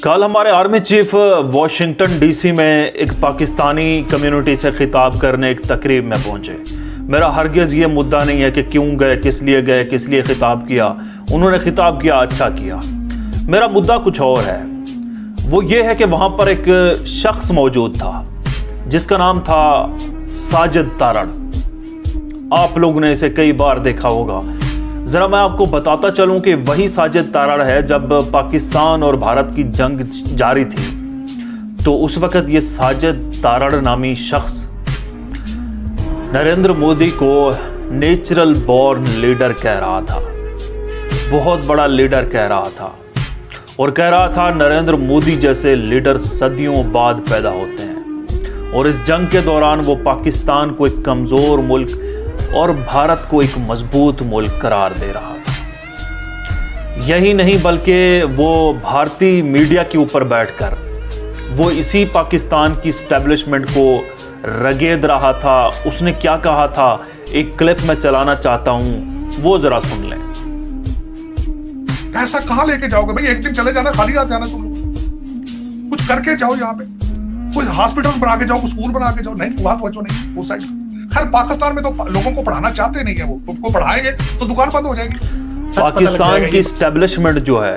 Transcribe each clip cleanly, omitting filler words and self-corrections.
कल हमारे army chief Washington DC में एक पाकिस्तानी कम्युनिटी से खिताब करने एक तकरीब में पहुंचे। मेरा हरगिज़ ये मुद्दा नहीं है कि क्यों गए, किस लिए खिताब किया। उन्होंने खिताब किया, अच्छा किया। मेरा मुद्दा कुछ और है। वो ये है कि वहाँ पर एक शख्स मौजूद था जिसका नाम था साजिद तारड़। आप लोगों ने इसे कई बार देखा होगा। ज़रा मैं आपको बताता चलूं कि वही साजिद तारड़ है जब पाकिस्तान और भारत की जंग जारी थी तो उस वक़्त ये साजिद तारड़ नामी शख्स नरेंद्र मोदी को नेचुरल बॉर्न लीडर कह रहा था, बहुत बड़ा लीडर कह रहा था, और कह रहा था नरेंद्र मोदी जैसे लीडर सदियों बाद पैदा होते हैं। और इस जंग के दौरान वो पाकिस्तान को एक कमज़ोर मुल्क और भारत को एक मजबूत मुल्क करार दे रहा था। यही नहीं बल्कि वो भारतीय मीडिया के ऊपर बैठकर वो इसी पाकिस्तान की एस्टेब्लिशमेंट को रगेद रहा था। उसने क्या कहा था, एक क्लिप में चलाना चाहता हूं, वो जरा सुन लें। पैसा कहां लेके जाओगे भाई? एक दिन चले जाना, खाली हाथ जाना। तुम लोग कुछ करके जाओ, यहाँ पे कोई हॉस्पिटल्स बना के जाओ, कोई स्कूल बना के जाओ। नहीं, वहां तो नहीं, उस साइड। खैर पाकिस्तान में तो लोगों को पढ़ाना चाहते नहीं है, वो उनको पढ़ाएंगे तो दुकान बंद हो जाएगी। पाकिस्तान की एस्टेब्लिशमेंट जो है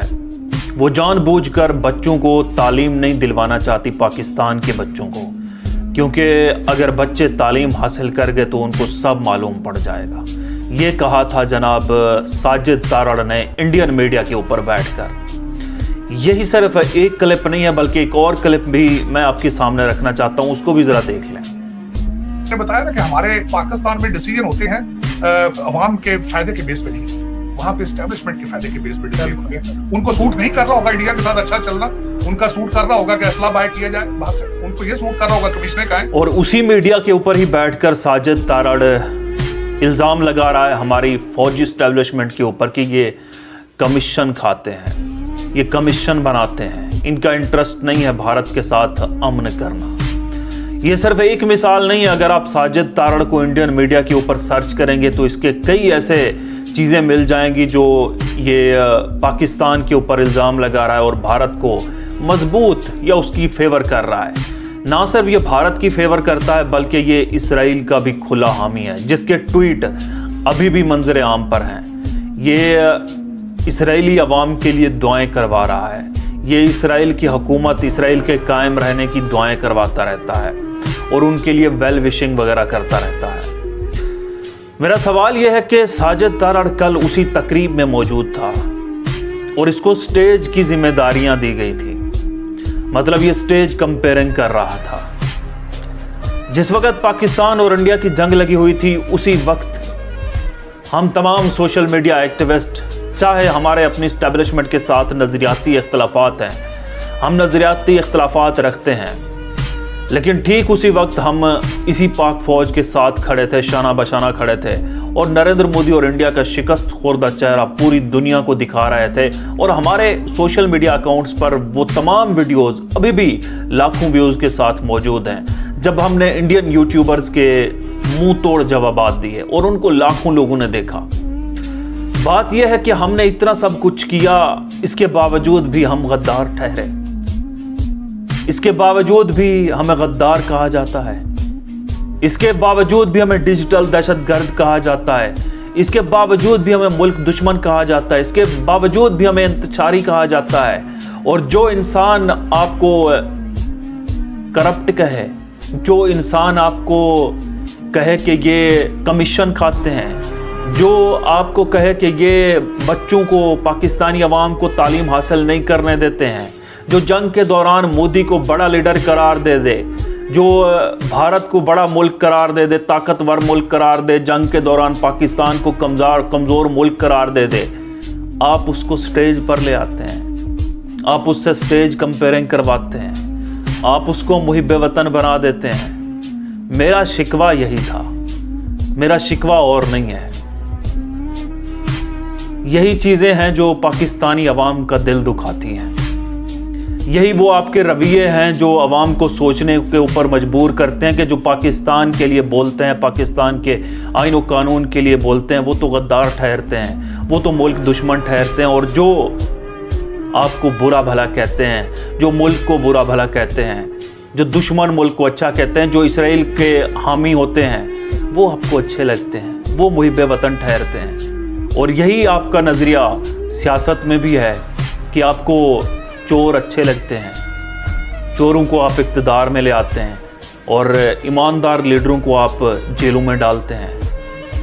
वो जानबूझकर बच्चों को तालीम नहीं दिलवाना चाहती, पाकिस्तान के बच्चों को, क्योंकि अगर बच्चे तालीम हासिल कर गए तो उनको सब मालूम पड़ जाएगा। ये कहा था जनाब साजिद तारड़ ने इंडियन मीडिया के ऊपर बैठकर। यही सिर्फ एक क्लिप नहीं है बल्कि एक और क्लिप भी मैं आपके सामने रखना चाहता हूँ, उसको भी जरा देख लें। बताया ना कि हमारे पाकिस्तान में डिसीजन होते हैं अवाम के फायदे के बेस पे नहीं, वहां पे एस्टेब्लिशमेंट के फायदे के बेस पे डिसीजन होते हैं। उनको सूट नहीं कर रहा होगा इंडिया के साथ अच्छा चलना, उनका सूट कर रहा होगा कि असला बाय किया जाए बाहर से, उनको ये सूट कर रहा होगा कमिश्नर का है। और उसी मीडिया के ऊपर ही बैठकर साजिद तारड़ इल्जाम लगा रहा है हमारी फौजी एस्टेब्लिशमेंट के ऊपर कि ये कमीशन खाते हैं, ये कमीशन बनाते हैं, इनका इंटरेस्ट नहीं है भारत के साथ अमन करना। ये सिर्फ एक मिसाल नहीं है। अगर आप साजिद तारड़ को इंडियन मीडिया के ऊपर सर्च करेंगे तो इसके कई ऐसे चीज़ें मिल जाएंगी जो ये पाकिस्तान के ऊपर इल्ज़ाम लगा रहा है और भारत को मजबूत या उसकी फेवर कर रहा है। ना सिर्फ ये भारत की फेवर करता है बल्कि ये इसराइल का भी खुला हामी है, जिसके ट्वीट अभी भी मंजर आम पर हैं। ये इसराइली अवाम के लिए दुआएं करवा रहा है, ये इसराइल की हुकूमत, इसराइल के कायम रहने की दुआएं करवाता रहता है और उनके लिए वेल विशिंग वगैरह करता रहता है। मेरा सवाल यह है कि साजिद तारड़ कल उसी तकरीब में मौजूद था और इसको स्टेज की जिम्मेदारियां दी गई थी, मतलब ये स्टेज कंपेयरिंग कर रहा था। जिस वक्त पाकिस्तान और इंडिया की जंग लगी हुई थी उसी वक्त हम तमाम सोशल मीडिया एक्टिविस्ट, चाहे हमारे अपनी एस्टेब्लिशमेंट के साथ नज़रियाती इख्तलाफात हैं, हम नज़रियाती इख्तलाफात रखते हैं, लेकिन ठीक उसी वक्त हम इसी पाक फौज के साथ खड़े थे, शाना बशाना खड़े थे और नरेंद्र मोदी और इंडिया का शिकस्त खुर्दा चेहरा पूरी दुनिया को दिखा रहे थे। और हमारे सोशल मीडिया अकाउंट्स पर वो तमाम वीडियोस अभी भी लाखों व्यूज़ के साथ मौजूद हैं जब हमने इंडियन यूट्यूबर्स के मुंह तोड़ जवाबात दिए और उनको लाखों लोगों ने देखा। बात यह है कि हमने इतना सब कुछ किया, इसके बावजूद भी हम गद्दार ठहरे, इसके बावजूद भी हमें गद्दार कहा जाता है, इसके बावजूद भी हमें डिजिटल दहशतगर्द कहा जाता है, इसके बावजूद भी हमें मुल्क दुश्मन कहा जाता है, इसके बावजूद भी हमें इंतशारी कहा जाता है। और जो इंसान आपको करप्ट कहे, जो इंसान आपको कहे कि ये कमीशन खाते हैं, जो आपको कहे कि ये बच्चों को, पाकिस्तानी अवाम को तालीम हासिल नहीं करने देते हैं, जो जंग के दौरान मोदी को बड़ा लीडर करार दे दे, जो भारत को बड़ा मुल्क करार दे दे, ताकतवर मुल्क करार दे, जंग के दौरान पाकिस्तान को कमज़ोर मुल्क करार दे दे, आप उसको स्टेज पर ले आते हैं, आप उससे स्टेज कंपेयरिंग करवाते हैं, आप उसको मुहिब वतन बना देते हैं। मेरा शिकवा यही था, मेरा शिकवा और नहीं है। यही चीज़ें हैं जो पाकिस्तानी अवाम का दिल दुखाती हैं, यही वो आपके रवैये हैं जो अवाम को सोचने के ऊपर मजबूर करते हैं कि जो पाकिस्तान के लिए बोलते हैं, पाकिस्तान के आइन और कानून के लिए बोलते हैं, वो तो गद्दार ठहरते हैं, वो तो मुल्क दुश्मन ठहरते हैं। और जो آپ کو برا بھلا کہتے ہیں, جو ملک کو برا بھلا کہتے ہیں, جو دشمن ملک کو اچھا کہتے ہیں, جو اسرائیل کے حامی ہوتے ہیں, وہ آپ کو اچھے لگتے ہیں, وہ محب وطن ٹھہرتے ہیں. اور یہی آپ کا نظریہ سیاست میں بھی ہے کہ آپ کو چور اچھے لگتے ہیں, چوروں کو آپ اقتدار میں لے آتے ہیں اور ایماندار لیڈروں کو آپ جیلوں میں ڈالتے ہیں.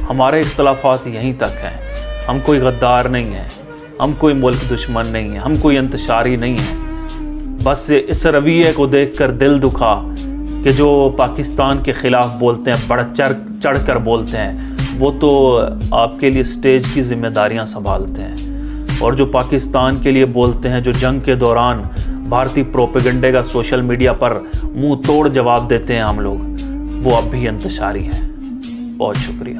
ہمارے اختلافات یہیں تک ہیں. ہم کوئی غدار نہیں ہیں, ہم کوئی ملک دشمن نہیں ہیں, ہم کوئی انتشاری نہیں ہیں. بس اس رویے کو دیکھ کر دل دکھا کہ جو پاکستان کے خلاف بولتے ہیں, بڑا چڑھ کر بولتے ہیں, وہ تو آپ کے لیے سٹیج کی ذمہ داریاں سنبھالتے ہیں, اور جو پاکستان کے لیے بولتے ہیں, جو جنگ کے دوران بھارتی پروپیگنڈے کا سوشل میڈیا پر منہ توڑ جواب دیتے ہیں ہم لوگ, وہ اب بھی انتشاری ہیں. بہت شکریہ.